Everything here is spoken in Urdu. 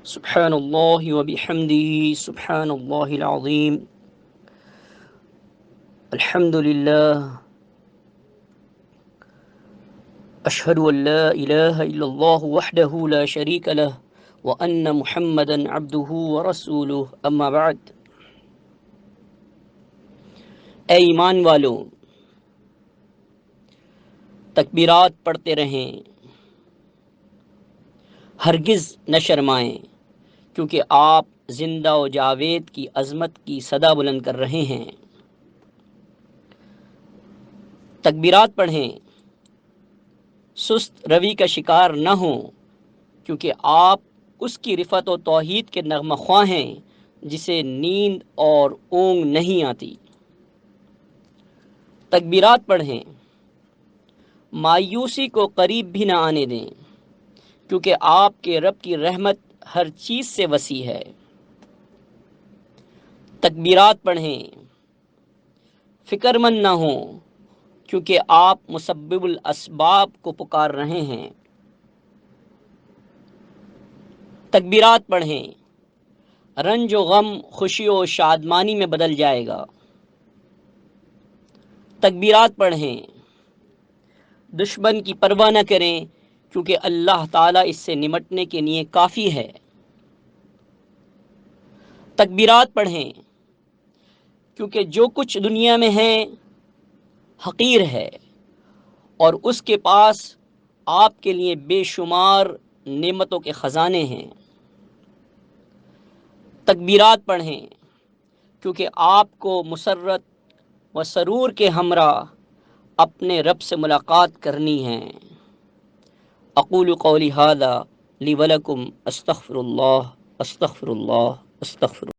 سبحان اللہ وبحمدہ سبحان اللہ العظیم الحمد للہ اشہد ان لا الہ الا اللہ وحدہ لا شریک لہ وان محمدا عبدہ ورسولہ اما بعد۔ اے ایمان والو، تکبیرات پڑھتے رہیں، ہرگز نہ شرمائیں، کیونکہ آپ زندہ و جاوید کی عظمت کی صدا بلند کر رہے ہیں۔ تکبیرات پڑھیں، سست روی کا شکار نہ ہوں، کیونکہ آپ اس کی رفعت و توحید کے نغمہ خواں ہیں جسے نیند اور اونگ نہیں آتی۔ تکبیرات پڑھیں، مایوسی کو قریب بھی نہ آنے دیں، کیونکہ آپ کے رب کی رحمت ہر چیز سے وسیع ہے۔ تکبیرات پڑھیں، فکر مند نہ ہوں، کیونکہ آپ مسبب الاسباب کو پکار رہے ہیں۔ تکبیرات پڑھیں، رنج و غم خوشی و شادمانی میں بدل جائے گا۔ تکبیرات پڑھیں، دشمن کی پرواہ نہ کریں، کیونکہ اللہ تعالیٰ اس سے نمٹنے کے لیے کافی ہے۔ تکبیرات پڑھیں، کیونکہ جو کچھ دنیا میں ہے حقیر ہے، اور اس کے پاس آپ کے لیے بے شمار نعمتوں کے خزانے ہیں۔ تکبیرات پڑھیں، کیونکہ آپ کو مسرت و سرور کے ہمراہ اپنے رب سے ملاقات کرنی ہے۔ اقول قولی ھذا لی ولکم استغفر اللہ استغفر اللہ استغفر